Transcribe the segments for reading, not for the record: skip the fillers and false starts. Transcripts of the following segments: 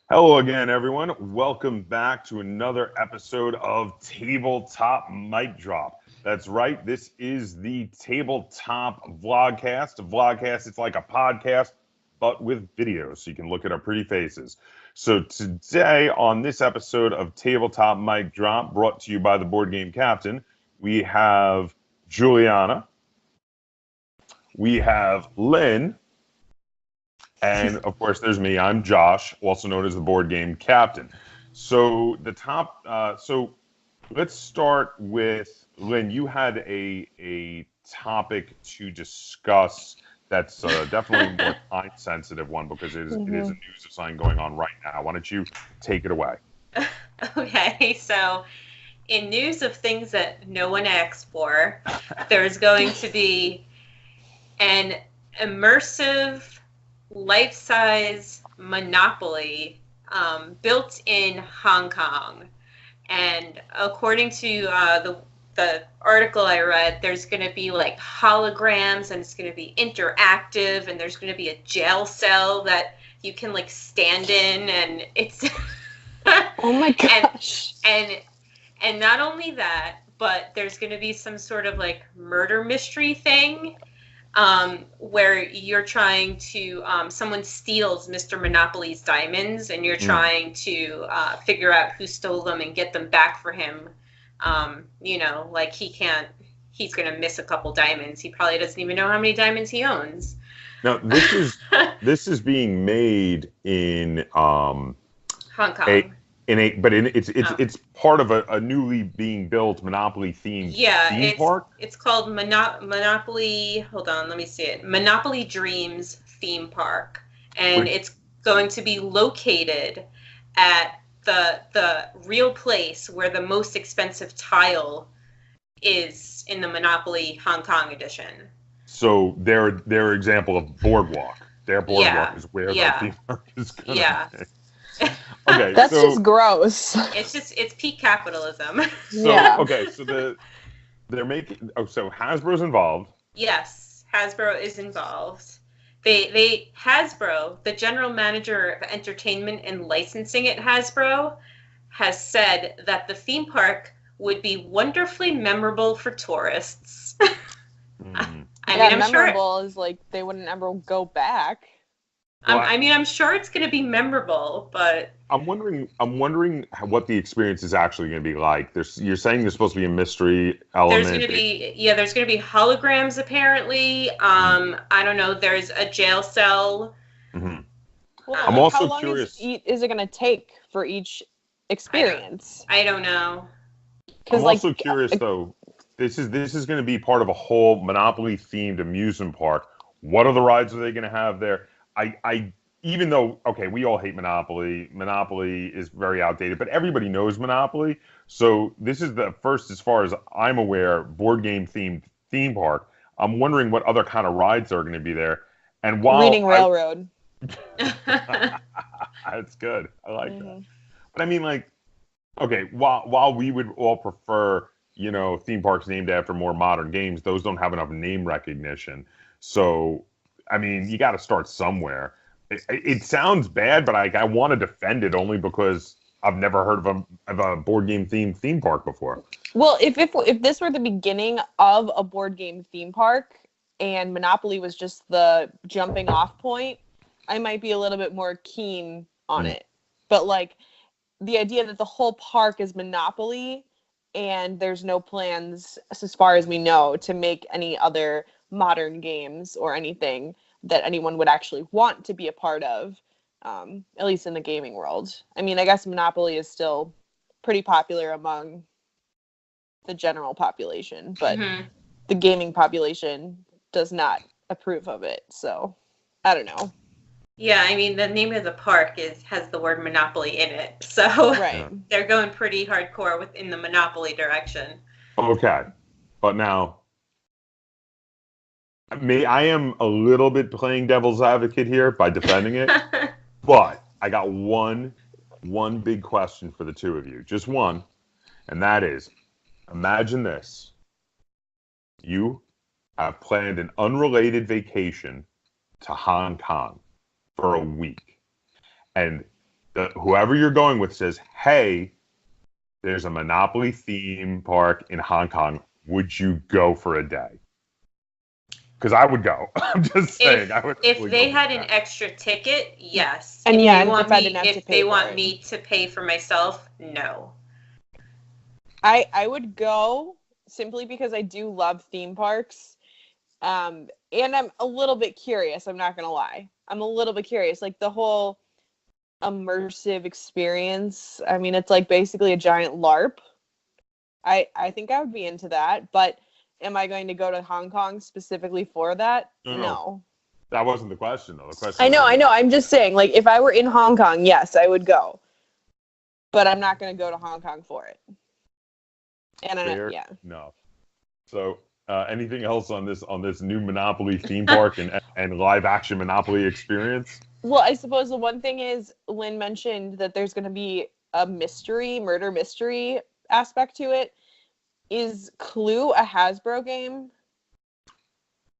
Hello again, everyone. Welcome back to another episode of Tabletop Mic Drop. That's right. This is the Tabletop Vlogcast. A vlogcast, it's like a podcast, but with videos, so you can look at our pretty faces. So today, on this episode of Tabletop Mic Drop, brought to you by the Board Game Kaptain, we have Juliana, we have Lynn, and of course, there's me. I'm Josh, also known as the Board Game Kaptain. So so let's start with Lynn. You had a topic to discuss that's definitely a more time sensitive one because it is a news of something going on right now. Why don't you take it away? Okay, so in news of things that no one asked for, there's going to be an immersive life-size Monopoly built in Hong Kong. And according to the article I read, there's going to be like holograms, and it's going to be interactive, and there's going to be a jail cell that you can like stand in, and it's oh my gosh. And not only that, but there's going to be some sort of like murder mystery thing where you're trying to, someone steals Mr. Monopoly's diamonds, and you're trying to figure out who stole them and get them back for him. Like he's going to miss a couple diamonds. He probably doesn't even know how many diamonds he owns. Now, this is being made in Hong Kong. It's part of a newly being built Monopoly themed theme park. It's called Monopoly. Hold on, let me see it. Monopoly Dreams theme park, and it's going to be located at the real place where the most expensive tile is in the Monopoly Hong Kong edition. So their example of Boardwalk. Their Boardwalk is where the theme park is going to be. Okay, that's just gross. It's peak capitalism. So they're making. Oh, so Hasbro's involved. Yes, Hasbro is involved. Hasbro, the general manager of entertainment and licensing at Hasbro, has said that the theme park would be wonderfully memorable for tourists. I'm memorable is like they wouldn't ever go back. I'm sure it's going to be memorable, but I'm wondering what the experience is actually going to be like. You're saying there's supposed to be a mystery element. There's going to be holograms apparently. I don't know. There's a jail cell. Mm-hmm. Well, I'm also how long curious. Is it going to take for each experience? I don't know. I'm also curious though. This is going to be part of a whole Monopoly themed amusement park. What other rides are they going to have there? I even though, okay, we all hate Monopoly. Monopoly is very outdated, but everybody knows Monopoly. So this is the first, as far as I'm aware, board game themed theme park. I'm wondering what other kind of rides are going to be there. And while Reading Railroad. That's good. I like that. But I mean, like, okay, while we would all prefer, theme parks named after more modern games, those don't have enough name recognition. So I mean, you got to start somewhere. It sounds bad, but I want to defend it only because I've never heard of a board game theme park before. Well, if this were the beginning of a board game theme park and Monopoly was just the jumping off point, I might be a little bit more keen on it. But like the idea that the whole park is Monopoly and there's no plans, as far as we know, to make any other modern games or anything that anyone would actually want to be a part of, at least in the gaming world. I mean, I guess Monopoly is still pretty popular among the general population, but the gaming population does not approve of it. So, I don't know. Yeah, I mean, the name of the park has the word Monopoly in it. So they're going pretty hardcore within the Monopoly direction. Okay. But now, I am a little bit playing devil's advocate here by defending it, but I got one big question for the two of you. Just one, and that is, imagine this. You have planned an unrelated vacation to Hong Kong for a week. And whoever you're going with says, hey, there's a Monopoly theme park in Hong Kong. Would you go for a day? Because I would go. I'm just saying. If they had an extra ticket, yes. And if they want me to pay for myself, no. I would go simply because I do love theme parks. And I'm a little bit curious. I'm not going to lie. I'm a little bit curious. Like the whole immersive experience. I mean, it's like basically a giant LARP. I think I would be into that, but am I going to go to Hong Kong specifically for that? No. That wasn't the question, though. The question. I know. I'm just saying, like, if I were in Hong Kong, yes, I would go. But I'm not going to go to Hong Kong for it. And No. So, anything else on this new Monopoly theme park and live action Monopoly experience? Well, I suppose the one thing is Lynn mentioned that there's going to be a murder mystery aspect to it. Is Clue a Hasbro game?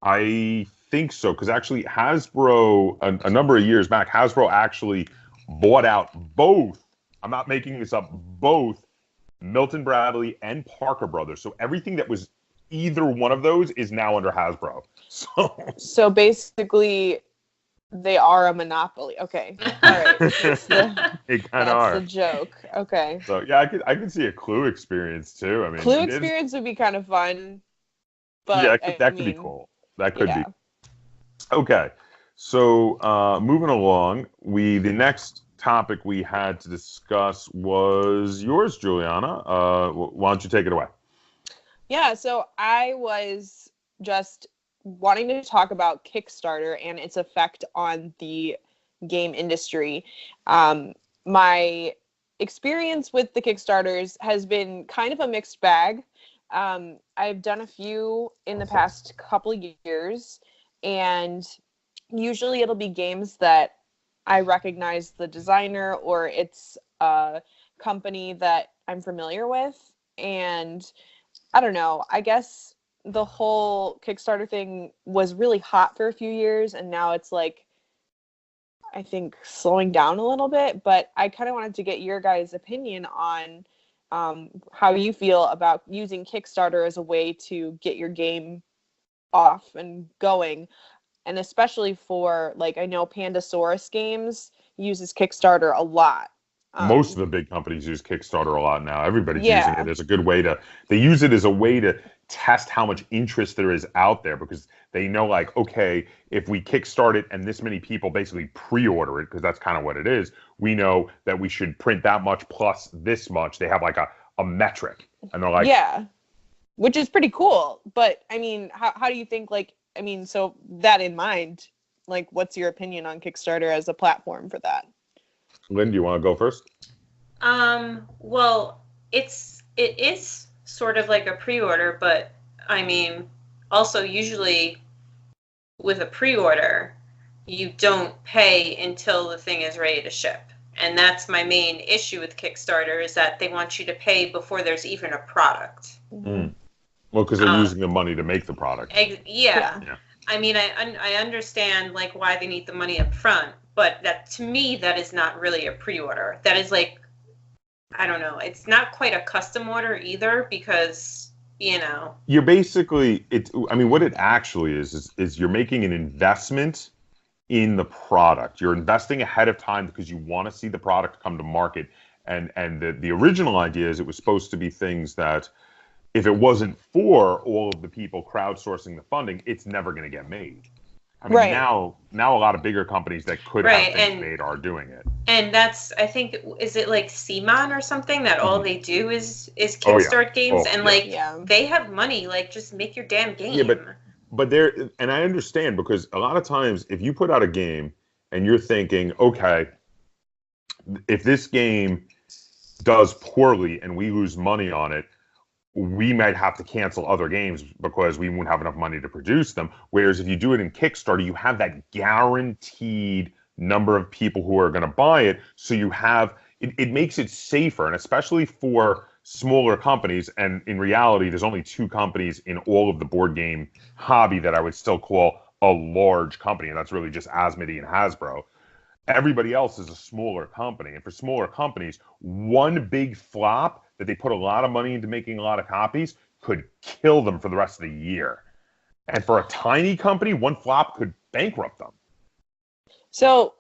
I think so, because actually Hasbro, a number of years back, Hasbro actually bought out both, I'm not making this up, both Milton Bradley and Parker Brothers. So everything that was either one of those is now under Hasbro. So basically, they are a monopoly. Okay. All right. They kind of are. That's the joke. Okay. So yeah, I could see a Clue experience too. I mean, Clue experience would be kind of fun. But yeah, that could be cool. That could be. Okay. So moving along, the next topic we had to discuss was yours, Juliana. Why don't you take it away? Yeah. So I was just wanting to talk about Kickstarter and its effect on the game industry. My experience with the Kickstarters has been kind of a mixed bag. I've done a few in the past couple of years, and usually it'll be games that I recognize the designer or it's a company that I'm familiar with. And I don't know, I guess the whole Kickstarter thing was really hot for a few years, and now it's like, I think, slowing down a little bit. But I kind of wanted to get your guys' opinion on how you feel about using Kickstarter as a way to get your game off and going. And especially for, like, I know Pandasaurus Games uses Kickstarter a lot. Most of the big companies use Kickstarter a lot now. Everybody's using it as a good way they use it as a way to test how much interest there is out there, because they know, like, okay, if we kickstart it and this many people basically pre-order it, because that's kind of what it is, we know that we should print that much plus this much. They have like a metric, and they're like, yeah, which is pretty cool. But I mean, how do you think, like, I mean, so that in mind, like, what's your opinion on Kickstarter as a platform for that? Lynn, do you want to go first? Well, it is sort of like a pre-order, but I mean, also usually with a pre-order, you don't pay until the thing is ready to ship. And that's my main issue with Kickstarter, is that they want you to pay before there's even a product. Mm. Well, because they're using the money to make the product. Yeah. I mean, I understand, like, why they need the money up front, but that, to me, that is not really a pre-order. That is, like, I don't know. It's not quite a custom order either, because, you know. You're basically, I mean, what it actually is you're making an investment in the product. You're investing ahead of time because you want to see the product come to market. And the original idea is it was supposed to be things that, if it wasn't for all of the people crowdsourcing the funding, it's never going to get made. I mean, now a lot of bigger companies that could have things made are doing it. And that's, I think, is it like Simon or something, that all they do is kickstart games? They have money. Like, just make your damn game. Yeah, but and I understand, because a lot of times if you put out a game and you're thinking, okay, if this game does poorly and we lose money on it, we might have to cancel other games because we won't have enough money to produce them. Whereas if you do it in Kickstarter, you have that guaranteed number of people who are going to buy it. So you have, it makes it safer, and especially for smaller companies. And in reality, there's only 2 companies in all of the board game hobby that I would still call a large company, and that's really just Asmodee and Hasbro. everybody else is a smaller company. And for smaller companies, one big flop that they put a lot of money into making a lot of copies could kill them for the rest of the year. And for a tiny company, one flop could bankrupt them. So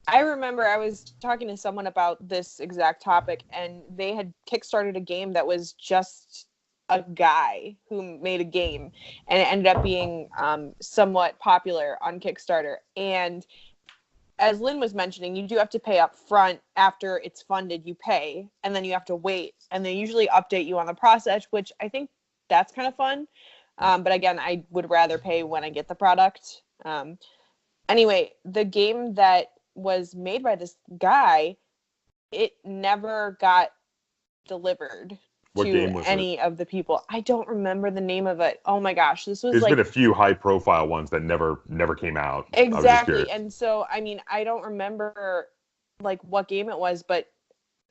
I remember I was talking to someone about this exact topic, and they had kickstarted a game that was just a guy who made a game, and it ended up being somewhat popular on Kickstarter. And as Lynn was mentioning, you do have to pay up front. After it's funded, you pay, and then you have to wait, and they usually update you on the process, which I think that's kind of fun. But again, I would rather pay when I get the product. Anyway, the game that was made by this guy, it never got delivered to any of the people. I don't remember the name of it. Oh my gosh, this was There's been a few high-profile ones that never came out. Exactly, and so I mean, I don't remember like what game it was, but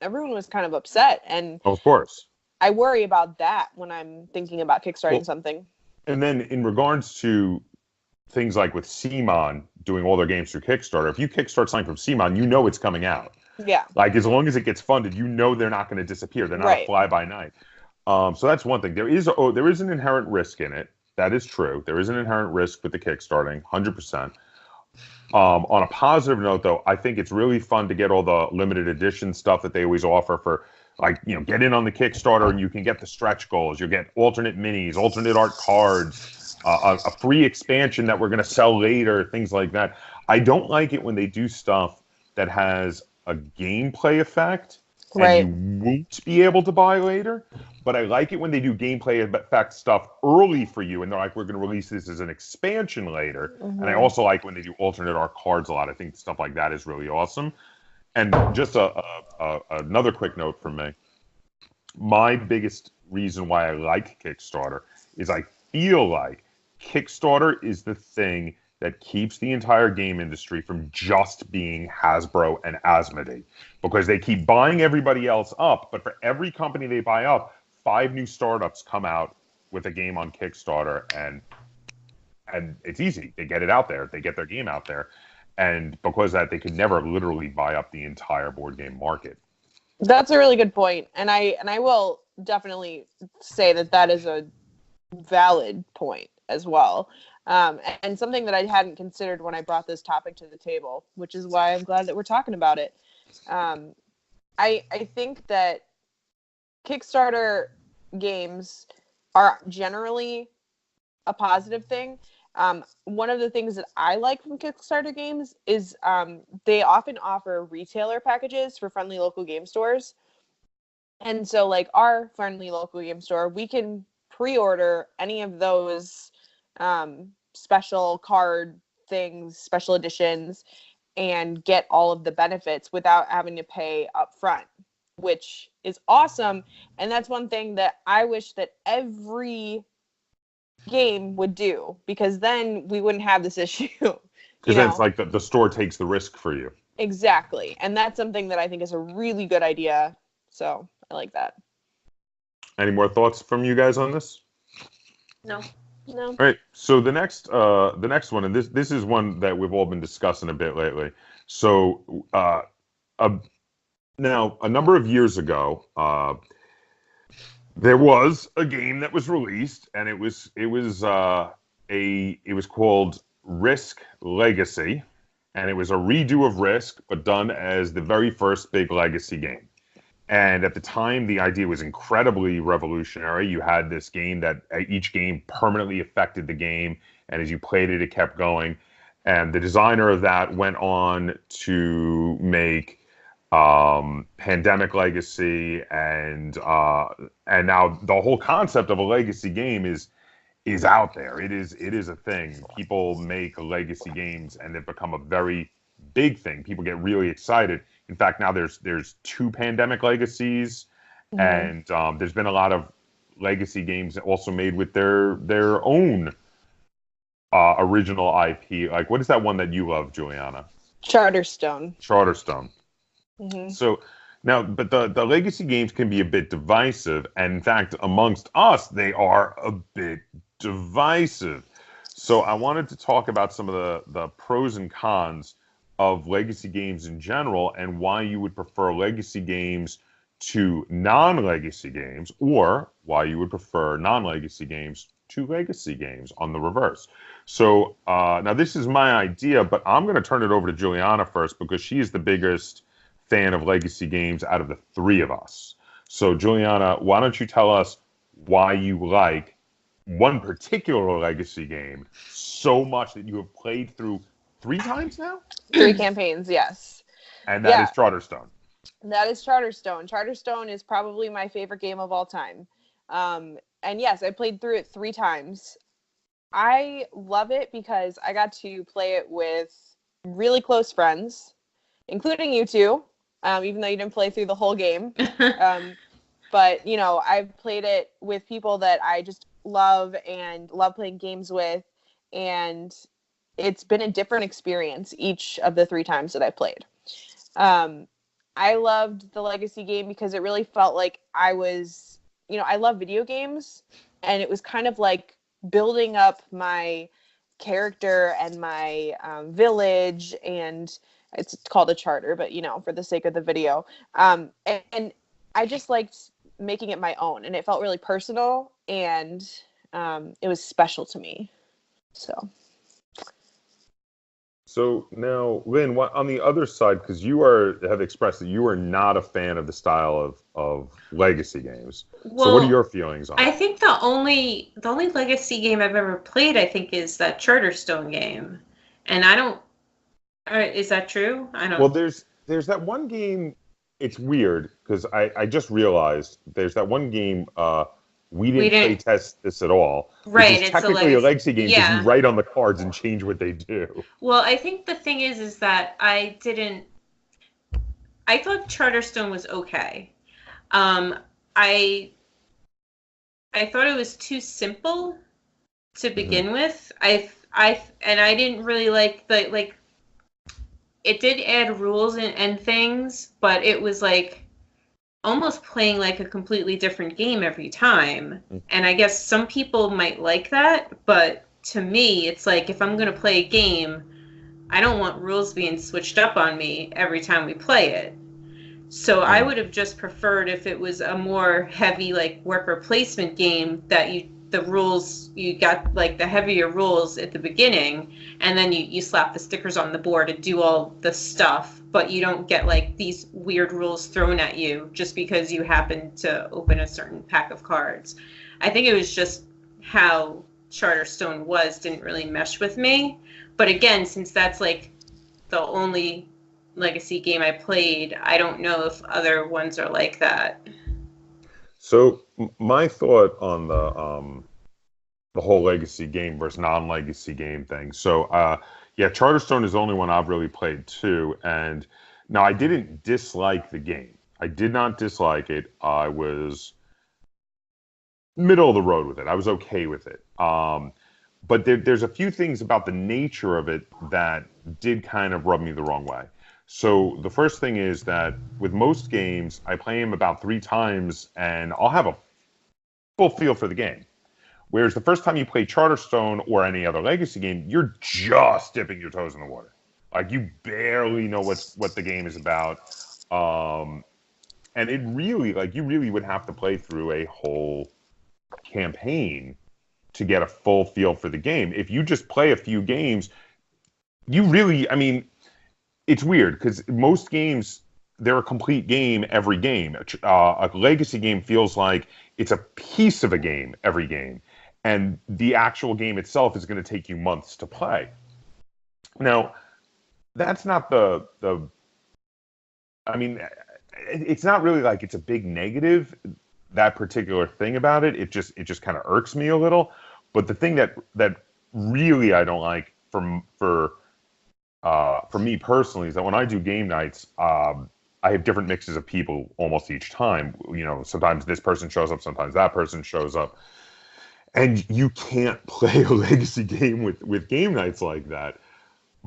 everyone was kind of upset, and of course, I worry about that when I'm thinking about kickstarting something. And then in regards to things like with CMON doing all their games through Kickstarter, if you kickstart something from CMON, you know it's coming out. Yeah. Like, as long as it gets funded, you know they're not going to disappear. They're not a fly-by-night. So that's one thing. There is an inherent risk in it. That is true. There is an inherent risk with the kickstarting, 100%. On a positive note, though, I think it's really fun to get all the limited edition stuff that they always offer for, like, get in on the Kickstarter and you can get the stretch goals. You'll get alternate minis, alternate art cards, a free expansion that we're going to sell later, things like that. I don't like it when they do stuff that has a gameplay effect and you won't be able to buy later. But I like it when they do gameplay effect stuff early for you, and they're like, we're going to release this as an expansion later. Mm-hmm. And I also like when they do alternate art cards a lot. I think stuff like that is really awesome. And just another quick note from me. My biggest reason why I like Kickstarter is I feel like Kickstarter is the thing that keeps the entire game industry from just being Hasbro and Asmodee, because they keep buying everybody else up, but for every company they buy up, 5 new startups come out with a game on Kickstarter, and it's easy. They get it out there. They get their game out there. And because of that, they could never literally buy up the entire board game market. That's a really good point. And I will definitely say that is a valid point as well. And something that I hadn't considered when I brought this topic to the table, which is why I'm glad that we're talking about it. I think that Kickstarter games are generally a positive thing. One of the things that I like from Kickstarter games is they often offer retailer packages for friendly local game stores. And so, like, our friendly local game store, we can pre-order any of those special card things, special editions, and get all of the benefits without having to pay up front, which is awesome. And that's one thing that I wish that every game would do, because then we wouldn't have this issue. Because then it's like the store takes the risk for you. Exactly. And that's something that I think is a really good idea. So I like that. Any more thoughts from you guys on this? No. All right. So the next one, and this is one that we've all been discussing a bit lately. So now, a number of years ago, there was a game that was released, and it was called Risk Legacy, and it was a redo of Risk, but done as the very first big Legacy game. And at the time, the idea was incredibly revolutionary. You had this game that each game permanently affected the game, and as you played it, it kept going. And the designer of that went on to make Pandemic Legacy, and now the whole concept of a legacy game is out there. It is a thing. People make legacy games, and they've become a very big thing. People get really excited. In fact, now there's 2 Pandemic Legacies, mm-hmm. and there's been a lot of legacy games also made with their own original IP. Like, what is that one that you love, Juliana? Charterstone. Mm-hmm. So now, but the legacy games can be a bit divisive, and in fact, amongst us, they are a bit divisive. So I wanted to talk about some of the pros and cons of legacy games in general and why you would prefer legacy games to non-legacy games, or why you would prefer non-legacy games to legacy games on the reverse. So now this is my idea, but I'm going to turn it over to Juliana first because she is the biggest fan of legacy games out of the three of us. So Juliana, why don't you tell us why you like one particular legacy game so much that you have played through 3 times now? 3 campaigns, yes. And that is Charterstone. That is Charterstone. Charterstone is probably my favorite game of all time. And yes, I played through it 3 times. I love it because I got to play it with really close friends, including you two, even though you didn't play through the whole game. But, you know, I've played it with people that I just love and love playing games with. And it's been a different experience each of the 3 times that I played. I loved the legacy game because it really felt like I was, you know, I love video games, and it was kind of like building up my character and my village, and it's called a charter, but, you know, for the sake of the video. And I just liked making it my own, and it felt really personal, and it was special to me. So now, Lynn, on the other side, because you have expressed that you are not a fan of the style of legacy games. Well, so what are your feelings on it? I think the only legacy game I've ever played, I think, is that Charterstone game. And I don't... is that true? I don't... Well, there's that one game... It's weird, because I just realized there's that one game... We didn't play test this at all. Right, it's technically a legacy game because yeah. you write on the cards and change what they do. Well, I think the thing is that I thought Charterstone was okay. I thought it was too simple to begin with. I didn't really like it did add rules and things, but it was like almost playing like a completely different game every time. And I guess some people might like that, but to me, it's like if I'm going to play a game, I don't want rules being switched up on me every time we play it. So I would have just preferred if it was a more heavy like worker placement game that the rules, you got like the heavier rules at the beginning, and then you slap the stickers on the board and do all the stuff, but you don't get like these weird rules thrown at you just because you happen to open a certain pack of cards. I think it was just how Charterstone didn't really mesh with me. But again, since that's like the only legacy game I played, I don't know if other ones are like that. So my thought on the whole legacy game versus non-legacy game thing. So yeah, Charterstone is the only one I've really played too. And now I didn't dislike the game. I did not dislike it. I was middle of the road with it. I was okay with it. But there's a few things about the nature of it that did kind of rub me the wrong way. So the first thing is that with most games, I play them about 3 times and I'll have a full feel for the game. Whereas the first time you play Charterstone or any other legacy game, you're just dipping your toes in the water. Like you barely know what the game is about. And it really, like you really would have to play through a whole campaign to get a full feel for the game. If you just play a few games, you really, I mean, it's weird because most games, they're a complete game every game. A legacy game feels like it's a piece of a game every game. And the actual game itself is going to take you months to play. Now, that's not I mean, it's not really like it's a big negative, that particular thing about it. It just kind of irks me a little. But the thing that really I don't like for me personally is that when I do game nights, I have different mixes of people almost each time. You know, sometimes this person shows up, sometimes that person shows up. And you can't play a legacy game with game nights like that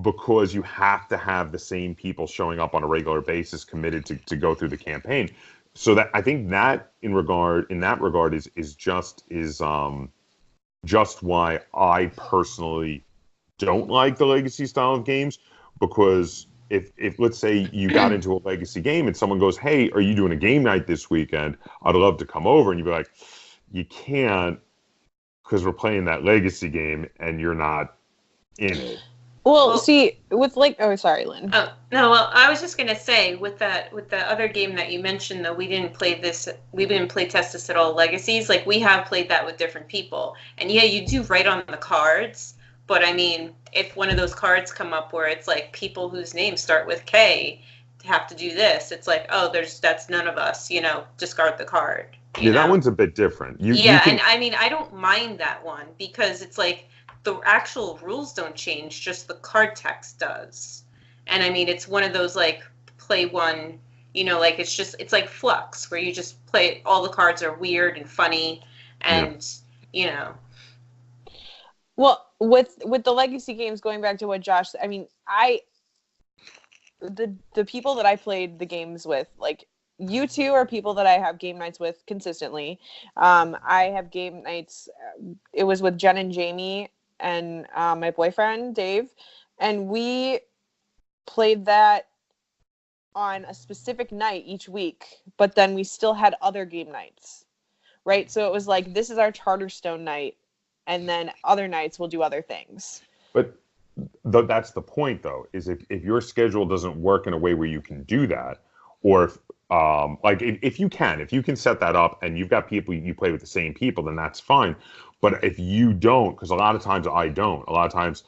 because you have to have the same people showing up on a regular basis committed to go through the campaign. So that I think that in that regard is just why I personally don't like the legacy style of games, because if let's say you got into a legacy game and someone goes, "Hey, are you doing a game night this weekend? I'd love to come over," and you'd be like, "You can't because we're playing that legacy game and you're not in it." Well, see, with oh, sorry, Lynn. Oh no, well, I was just gonna say with the other game that you mentioned, though, we didn't play test this at all. Legacies, like we have played that with different people, and yeah, you do write on the cards. But I mean, if one of those cards come up where it's like people whose names start with K have to do this, it's like, oh, that's none of us, discard the card. Yeah, that one's a bit different. And I mean, I don't mind that one because it's like the actual rules don't change, just the card text does. And I mean, it's one of those like play one, like it's like Flux where you just play, all the cards are weird and funny and, Well, with the legacy games, going back to what Josh, I mean, the people that I played the games with, like you two are people that I have game nights with consistently. I have game nights. It was with Jen and Jamie and my boyfriend Dave, and we played that on a specific night each week. But then we still had other game nights, right? So it was like, this is our Charterstone night. And then other nights we'll do other things. But that's the point, though, is if your schedule doesn't work in a way where you can do that, or if you can set that up and you've got people you play with the same people, then that's fine. But if you don't, because a lot of times I don't, a lot of times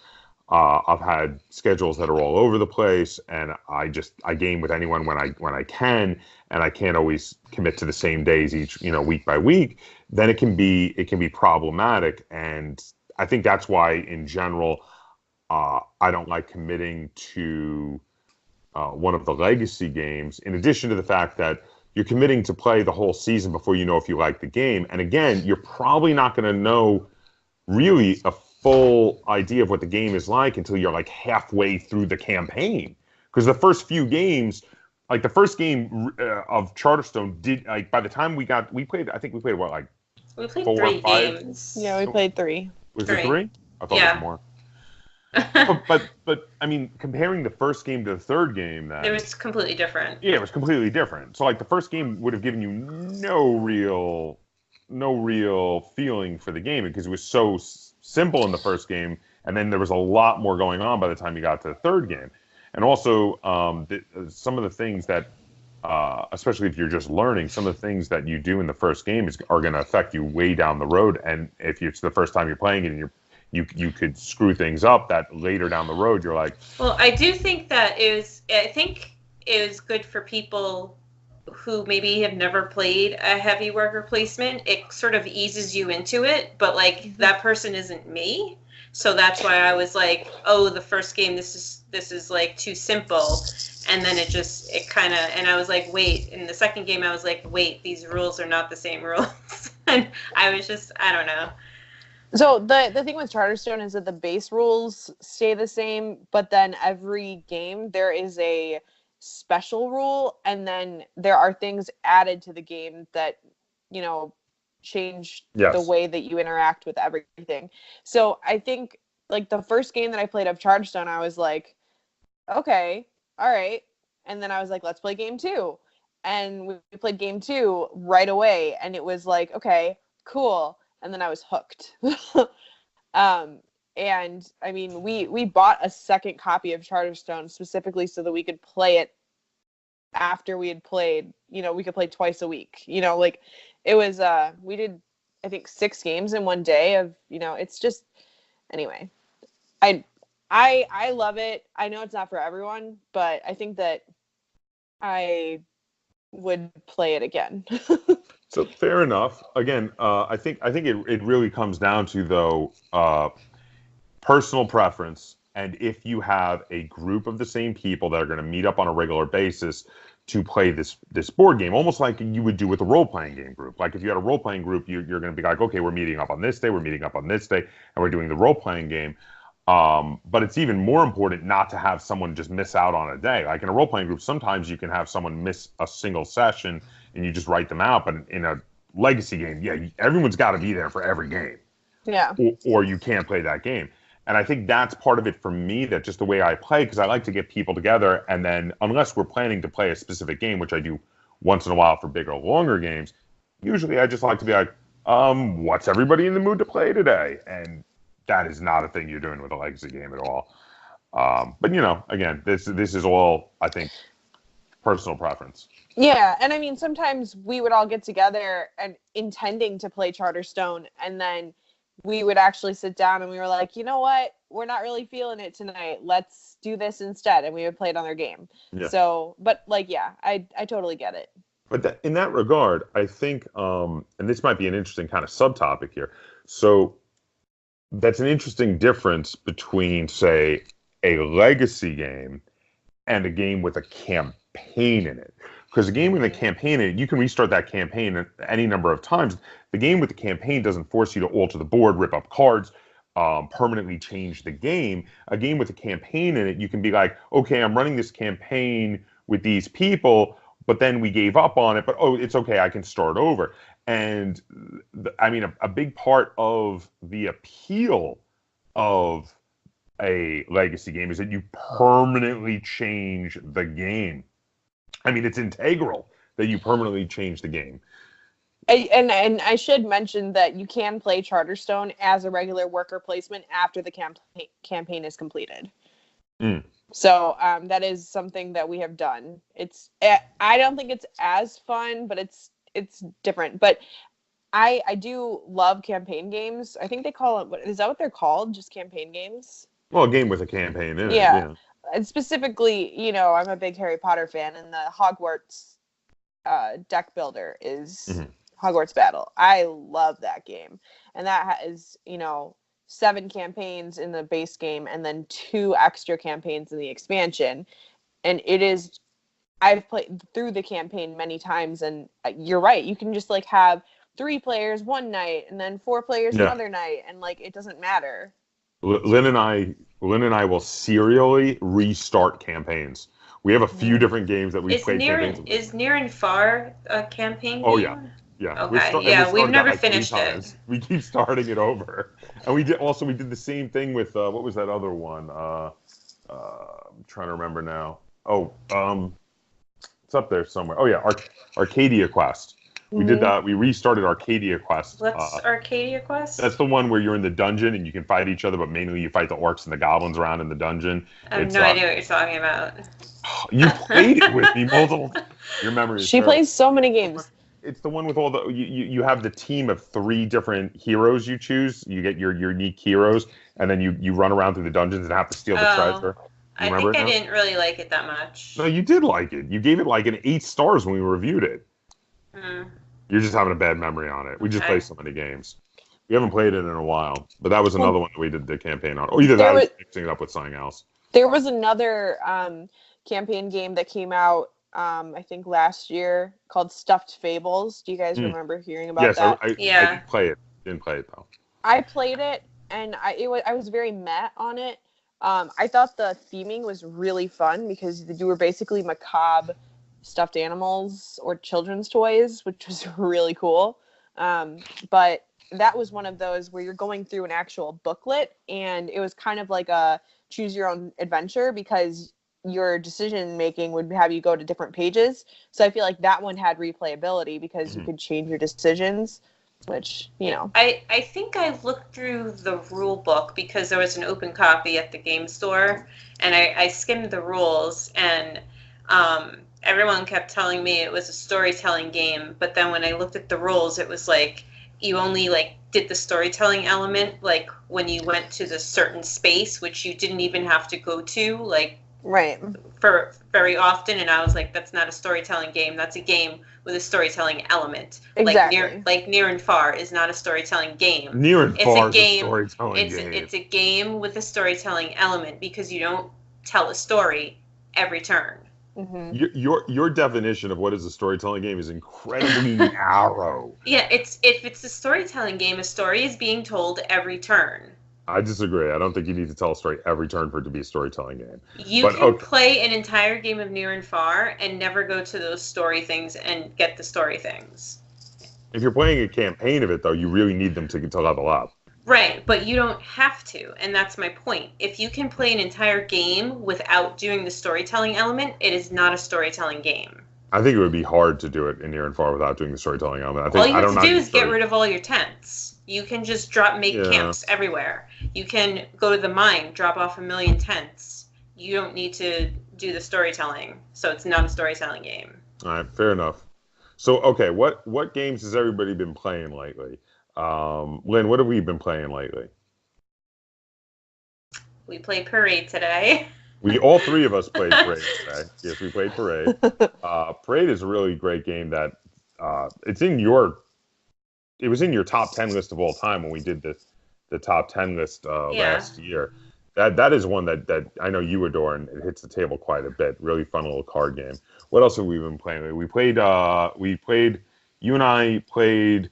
I've had schedules that are all over the place, and I game with anyone when I can, and I can't always commit to the same days each, week by week. Then it can be problematic, and I think that's why in general I don't like committing to one of the legacy games. In addition to the fact that you're committing to play the whole season before you know if you like the game, and again, you're probably not going to know really a full idea of what the game is like until you're like halfway through the campaign, because the first few games, like the first game of Charterstone, by the time we played, I think we played what, like we played 4 3 or 5 games. Yeah, we played 3. Was it 3? I thought it was more. but I mean, comparing the first game to the third game, it was completely different. Yeah, it was completely different. So like the first game would have given you no real feeling for the game because it was so simple in the first game, and then there was a lot more going on by the time you got to the third game. And also some of the things that especially if you're just learning, some of the things that you do in the first game are going to affect you way down the road. And if it's the first time you're playing it and you could screw things up that later down the road you're like, well, I do think that I think it was good for people who maybe have never played a heavy worker placement. It sort of eases you into it, but like that person isn't me. So that's why I was like, oh, the first game, this is like too simple. And then and I was like, wait, in the second game, I was like, wait, these rules are not the same rules. And I was just, I don't know. So the thing with Charterstone is that the base rules stay the same, but then every game there is a special rule, and then there are things added to the game that, change the way that you interact with everything. So I think like the first game that I played of Charterstone, I was like, okay, all right. And then I was like, let's play game 2. And we played game 2 right away. And it was like, okay, cool. And then I was hooked. And I mean, we bought a second copy of Charterstone specifically so that we could play it after we had played, we could play twice a week, like it was, we did, I think 6 games in one day of, it's just, anyway, I love it. I know it's not for everyone, but I think that I would play it again. So fair enough. Again, I think it really comes down to, though, personal preference, and if you have a group of the same people that are going to meet up on a regular basis to play this board game, almost like you would do with a role-playing game group. Like if you had a role-playing group, you're going to be like, okay, we're meeting up on this day, we're meeting up on this day, and we're doing the role-playing game. But it's even more important not to have someone just miss out on a day. Like in a role-playing group, sometimes you can have someone miss a single session and you just write them out. But in a legacy game, yeah, everyone's got to be there for every game. Yeah. Or you can't play that game. And I think that's part of it for me, that just the way I play, because I like to get people together, and then unless we're planning to play a specific game, which I do once in a while for bigger, longer games, usually I just like to be like, what's everybody in the mood to play today? And that is not a thing you're doing with a legacy game at all. But, you know, again, this is all, I think, personal preference. Yeah, and I mean, sometimes we would all get together and intending to play Charterstone, and then we would actually sit down and we were like, you know what? We're not really feeling it tonight. Let's do this instead. And we would play another game. Yeah. So, but like, yeah, I totally get it. But in that regard, I think, and this might be an interesting kind of subtopic here. So that's an interesting difference between, say, a legacy game and a game with a campaign in it. Because a game with a campaign in it, you can restart that campaign any number of times. The game with the campaign doesn't force you to alter the board, rip up cards, permanently change the game. A game with a campaign in it, you can be like, okay, I'm running this campaign with these people, but then we gave up on it, but oh, it's okay, I can start over. And I mean, a big part of the appeal of a legacy game is that you permanently change the game. I mean, it's integral that you permanently change the game. And I should mention that you can play Charterstone as a regular worker placement after the campaign is completed. Mm. So that is something that we have done. I don't think it's as fun, but it's different. But I do love campaign games. I think they call it, is that what they're called? Just campaign games? Well, a game with a campaign in it. Yeah. And specifically, you know, I'm a big Harry Potter fan, and the Hogwarts deck builder is Hogwarts Battle. I love that game. And that has, you know, 7 campaigns in the base game and then 2 extra campaigns in the expansion. And I've played through the campaign many times, and you're right. You can just like have 3 players one night and then 4 players another night, and like it doesn't matter. Lynn and I will serially restart campaigns. We have a few different games that we've played campaigns with. Is Near and Far a campaign game? Oh, yeah. Yeah. Okay. We've never finished it. We keep starting it over. And we did the same thing with, what was that other one? I'm trying to remember now. It's up there somewhere. Oh, yeah. Arcadia Quest. We did that. We restarted Arcadia Quest. What's Arcadia Quest? That's the one where you're in the dungeon and you can fight each other, but mainly you fight the orcs and the goblins around in the dungeon. I have no idea what you're talking about. You played it with me multiple. Your memory is She terrible. plays so many games. It's the one with all the you have the team of 3 different heroes you choose. You get your unique heroes, and then you run around through the dungeons and have to steal the treasure. I think I didn't really like it that much. No, you did like it. You gave it like an 8 stars when we reviewed it. You're just having a bad memory on it. We just play so many games. We haven't played it in a while, but that was another one that we did the campaign on. Or either that or mixing it up with something else. There was another campaign game that came out, I think last year, called Stuffed Fables. Do you guys remember hearing about that? Yes, I did play it. Didn't play it though. I played it, and I was very meh on it. I thought the theming was really fun because you were basically macabre stuffed animals or children's toys, which was really cool. But that was one of those where you're going through an actual booklet, and it was kind of like a choose your own adventure because your decision making would have you go to different pages. So I feel like that one had replayability because you could change your decisions, which, you know. I think I looked through the rule book because there was an open copy at the game store, and I skimmed the rules, and everyone kept telling me it was a storytelling game, but then when I looked at the rules, it was like you only like did the storytelling element like when you went to the certain space, which you didn't even have to go to like for very often. And I was like, that's not a storytelling game. That's a game with a storytelling element. Exactly. Like Near and Far is not a storytelling game. Near and Far is a storytelling game. It's a game with a storytelling element because you don't tell a story every turn. Your definition of what is a storytelling game is incredibly narrow. Yeah, if it's a storytelling game, a story is being told every turn. I disagree. I don't think you need to tell a story every turn for it to be a storytelling game. You can play an entire game of Near and Far and never go to those story things and get the story things. If you're playing a campaign of it, though, you really need them to level up. Right, but you don't have to, and that's my point. If you can play an entire game without doing the storytelling element, it is not a storytelling game. I think it would be hard to do it in near and far without doing the storytelling element. All you have to do is get rid of all your tents. You can just make camps everywhere. You can go to the mine, drop off 1 million tents. You don't need to do the storytelling, so it's not a storytelling game. All right, fair enough. So, okay, what games has everybody been playing lately? Lynn, what have we been playing lately? We played Parade today. All three of us played Parade today. Yes, we played Parade. Parade is a really great game that it was in your top 10 list of all time when we did the top 10 list last year. That is one that I know you adore, and it hits the table quite a bit. Really fun little card game. What else have we been playing? You and I played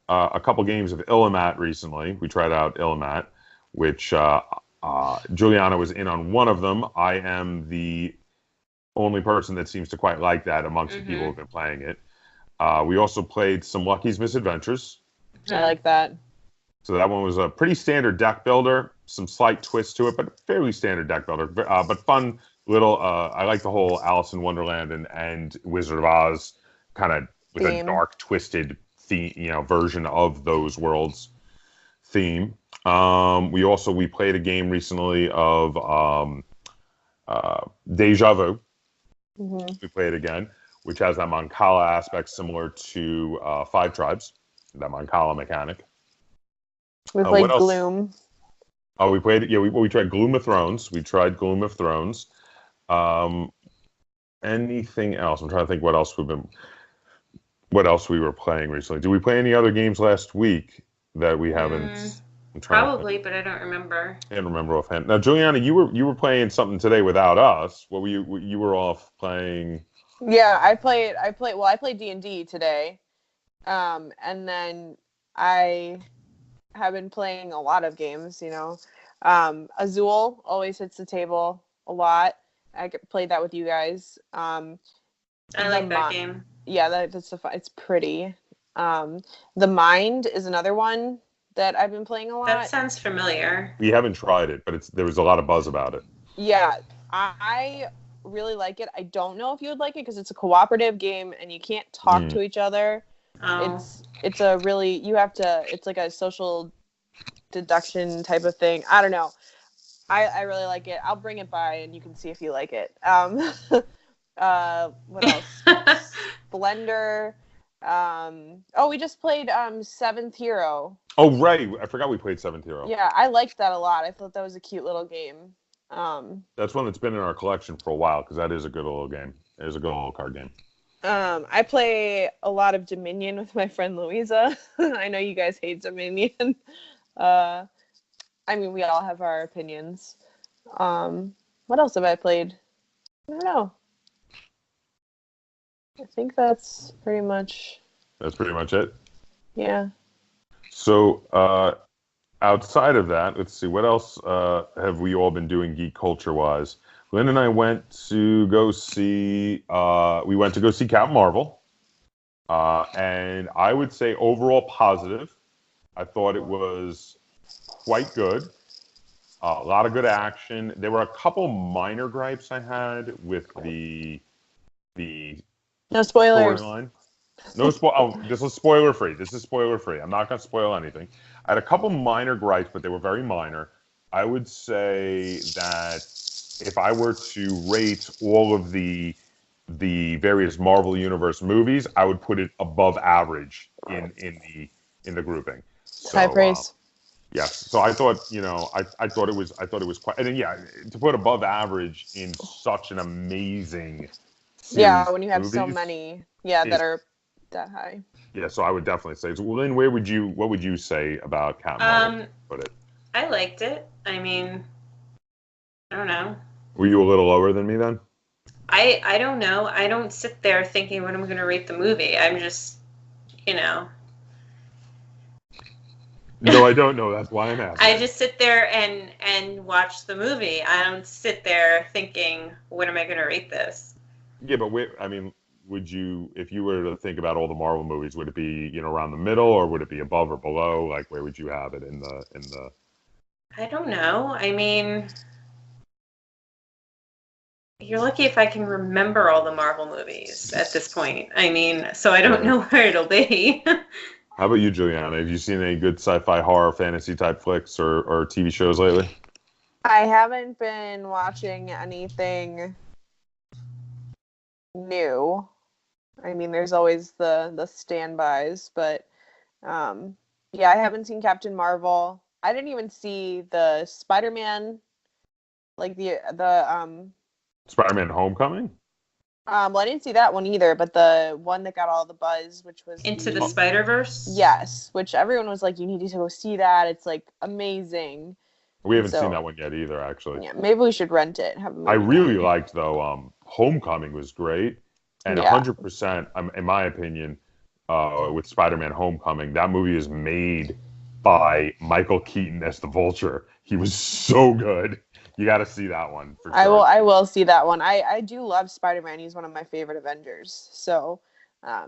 a couple games of Illimat recently. We tried out Illimat, which Juliana was in on one of them. I am the only person that seems to quite like that amongst the people who've been playing it. We also played some Lucky's Misadventures. I like that. So that one was a pretty standard deck builder, some slight twists to it, but fairly standard deck builder. But fun little. I like the whole Alice in Wonderland and Wizard of Oz kind of with a dark, twisted theme, version of those worlds theme. We played a game recently of Deja Vu. Mm-hmm. We played again, which has that Mancala aspect similar to Five Tribes, that Mancala mechanic. We played Gloom. Oh, we tried Gloom of Thrones. Anything else? I'm trying to think what else we were playing recently. Did we play any other games last week that we haven't? Probably, but I don't remember. I can't remember offhand. Now, Juliana, you were playing something today without us. What were you? You were off playing. Yeah, I played D&D today, and then I have been playing a lot of games. Azul always hits the table a lot. I played that with you guys. I like that game. Yeah, it's pretty. The Mind is another one that I've been playing a lot. That sounds familiar. We haven't tried it, but there was a lot of buzz about it. Yeah, I really like it. I don't know if you would like it because it's a cooperative game and you can't talk to each other. Oh. It's a really, it's like a social deduction type of thing. I don't know. I really like it. I'll bring it by and you can see if you like it. What else? Blender. We just played Seventh Hero. Oh, right. I forgot we played Seventh Hero. Yeah, I liked that a lot. I thought that was a cute little game. That's one that's been in our collection for a while because that is a good little game. It is a good little card game. I play a lot of Dominion with my friend Louisa. I know you guys hate Dominion. We all have our opinions. What else have I played? I don't know. I think that's pretty much... That's pretty much it? Yeah. So, outside of that, let's see, what else have we all been doing geek culture-wise? Lynn and I went to go see Captain Marvel. And I would say overall positive. I thought it was quite good. A lot of good action. There were a couple minor gripes I had with the no spoilers. Storyline. No spoil. Oh, this is spoiler free. I'm not going to spoil anything. I had a couple minor gripes, but they were very minor. I would say that if I were to rate all of the various Marvel Universe movies, I would put it above average in the grouping. So, high praise. Yes. So I thought, I thought it was quite, and then, to put above average in such an amazing series when you have so many, that are that high. Yeah, so I would definitely say. So, Lynn, what would you say about Captain Marvel? Put it. I liked it. I don't know. Were you a little lower than me then? I don't know. I don't sit there thinking what I'm going to rate the movie. I'm just, No, I don't know. That's why I'm asking. I just sit there and watch the movie. I don't sit there thinking, what am I going to rate this? Yeah, but would you, if you were to think about all the Marvel movies, would it be, around the middle, or would it be above or below? Like, where would you have it in the? I don't know. I mean, you're lucky if I can remember all the Marvel movies at this point. I mean, so I don't know where it'll be. How about you, Juliana? Have you seen any good sci-fi, horror, fantasy type flicks or TV shows lately? I haven't been watching anything new. I mean, there's always the standbys, but yeah, I haven't seen Captain Marvel. I didn't even see the Spider-Man, like the Spider-Man Homecoming? well, I didn't see that one either, but the one that got all the buzz, which was Into the Spider-Verse? Yes, which everyone was like, you need to go see that. It's like amazing. We haven't seen that one yet either, actually. Yeah, maybe we should rent it. I really liked, though, Homecoming was great. And 100%, in my opinion, with Spider-Man Homecoming, that movie is made by Michael Keaton as the Vulture. He was so good. You got to see that one for sure. I will see that one. I do love Spider-Man. He's one of my favorite Avengers. So, I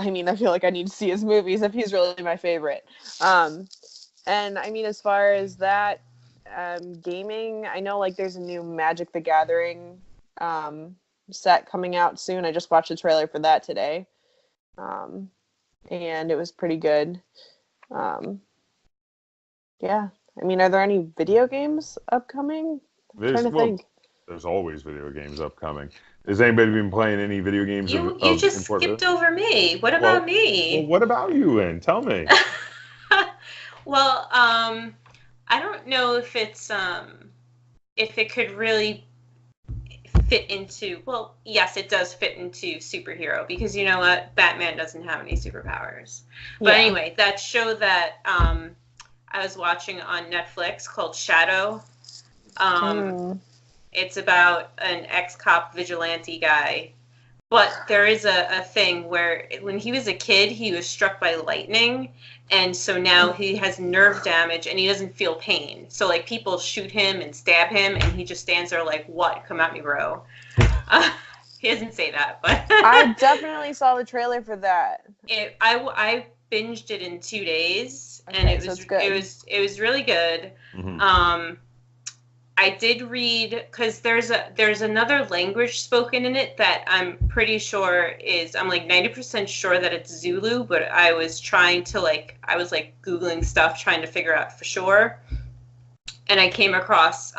mean, I feel like I need to see his movies if he's really my favorite. And I mean, as far as that, gaming, I know like there's a new Magic the Gathering set coming out soon. I just watched the trailer for that today. And it was pretty good. Yeah. I mean, are there any video games upcoming? I'm trying to think. There's always video games upcoming. Has anybody been playing any video games? You just skipped over me. What about me? Well, what about you, Lynn? Tell me. Well, I don't know if it's if it could really fit into. Well, yes, it does fit into superhero because you know what, Batman doesn't have any superpowers. But anyway, that show that I was watching on Netflix called Shadow. It's about an ex-cop vigilante guy. But there is a thing where when he was a kid, he was struck by lightning. And so now he has nerve damage and he doesn't feel pain. So like people shoot him and stab him and he just stands there like, what? Come at me, bro. He doesn't say that, but I definitely saw the trailer for that. I binged it in 2 days and it was really good. Mm-hmm. I did read because there's another language spoken in it that I'm pretty sure I'm like 90% sure that it's Zulu, but I was trying to I was Googling stuff trying to figure out for sure. And I came across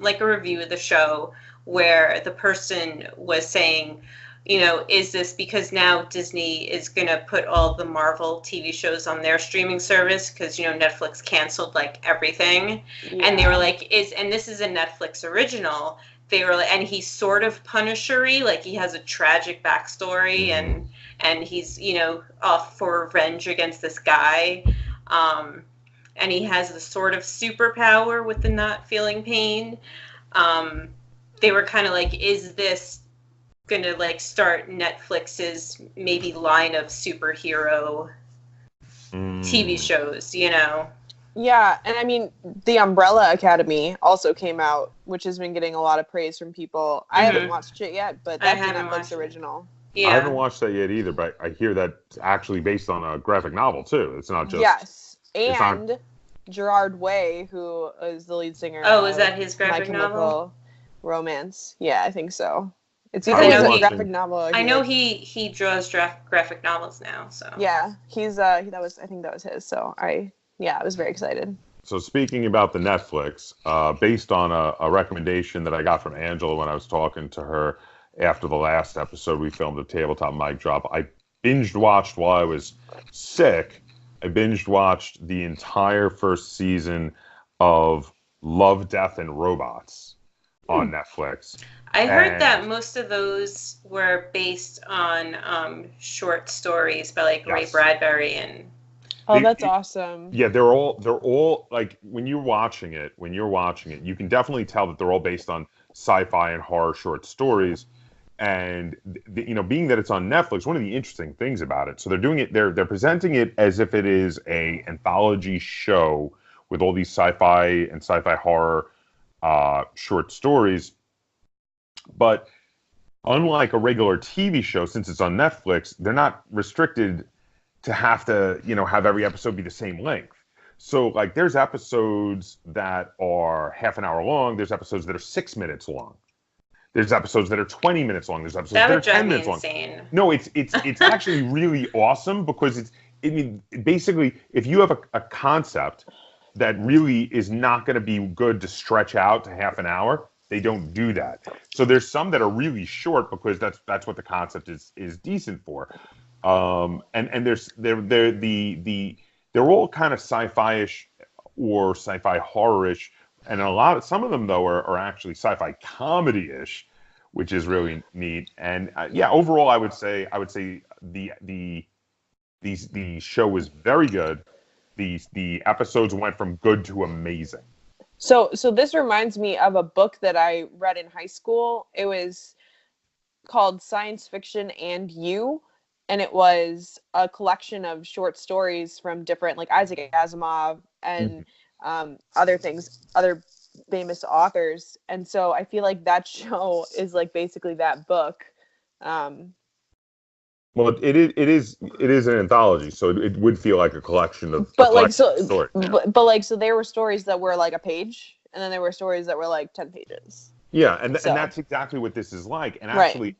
like a review of the show where the person was saying, you know, is this because now Disney is going to put all the Marvel TV shows on their streaming service because, you know, Netflix canceled like everything. Yeah. And they were like, and this is a Netflix original. They were like, and he's sort of Punisher-y, like he has a tragic backstory and he's, you know, off for revenge against this guy. And he has the sort of superpower with the not feeling pain. They were kind of like, is this gonna start Netflix's maybe line of superhero TV shows, you know? Yeah, and I mean, The Umbrella Academy also came out, which has been getting a lot of praise from people. I haven't watched it yet, but that's a Netflix original. Yeah. I haven't watched that yet either, but I hear that it's actually based on a graphic novel too. It's not just... Yes, and Gerard Way, who is the lead singer is that his graphic novel? Romance. Yeah, I think so. It's either a graphic novel. I know he draws graphic novels now. So yeah, he's I think that was his. So I was very excited. So speaking about the Netflix, based on a recommendation that I got from Angela when I was talking to her after the last episode we filmed at Tabletop Mic Drop, I binged watched while I was sick. I binged watched the entire first season of Love, Death, and Robots on Netflix. I heard that most of those were based on short stories by Ray Bradbury and. Oh, that's awesome. Yeah, they're all like when you're watching it, you can definitely tell that they're all based on sci-fi and horror short stories. And you know, being that it's on Netflix, one of the interesting things about it, so they're presenting it as if it is a anthology show with all these sci-fi and sci-fi horror short stories. But unlike a regular TV show, since it's on Netflix, they're not restricted to have to, have every episode be the same length. So like there's episodes that are half an hour long. There's episodes that are 6 minutes long. There's episodes that are 20 minutes long. There's episodes that are 10 minutes long. No, it's actually really awesome because basically if you have a concept that really is not going to be good to stretch out to half an hour, they don't do that. So there's some that are really short because that's what the concept is decent for. And they're all kind of sci-fi-ish or sci-fi horror-ish, and some of them though are actually sci-fi comedy-ish, which is really neat. And overall, I would say the show was very good. The episodes went from good to amazing. So this reminds me of a book that I read in high school. It was called Science Fiction and You. And it was a collection of short stories from different, like Isaac Asimov and other famous authors. And so I feel like that show is like basically that book. Well, it is an anthology, so it would feel like a collection of stories. So there were stories that were like a page, and then there were stories that were like 10 pages. Yeah, and that's exactly what this is like. And actually,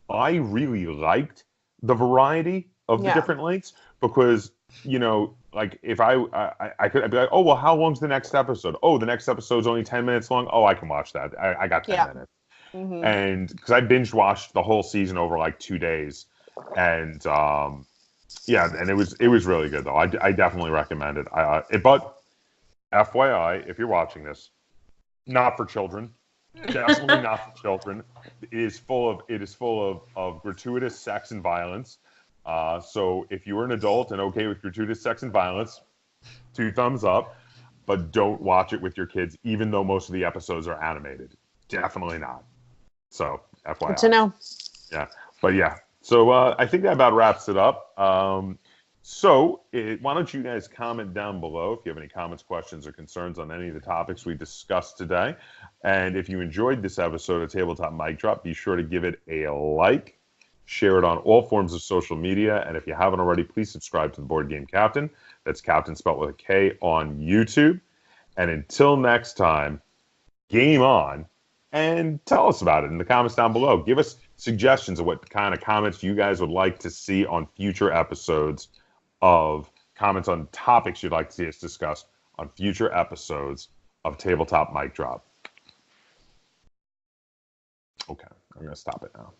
I really liked the variety of the different lengths because like if I could, I'd be like, oh well, how long's the next episode? Oh, the next episode's only 10 minutes long. Oh, I can watch that. I got 10 minutes. And because I binge watched the whole season over like 2 days, and and it was really good though. I definitely recommend it. But FYI, if you're watching this, not for children. Definitely not for children. It is full of gratuitous sex and violence. So if you are an adult and okay with gratuitous sex and violence, 2 thumbs up. But don't watch it with your kids, even though most of the episodes are animated. Definitely not. So FYI. Good to know. Yeah, but yeah. So I think that about wraps it up. So why don't you guys comment down below if you have any comments, questions, or concerns on any of the topics we discussed today. And if you enjoyed this episode of Tabletop Mic Drop, be sure to give it a like, share it on all forms of social media, and if you haven't already, please subscribe to the Board Game Kaptain. That's Captain spelled with a K on YouTube. And until next time, game on, and tell us about it in the comments down below. Give us suggestions of what kind of comments you guys would like to see on future episodes, of comments on topics you'd like to see us discuss on future episodes of Tabletop Mic Drop. Okay, I'm going to stop it now.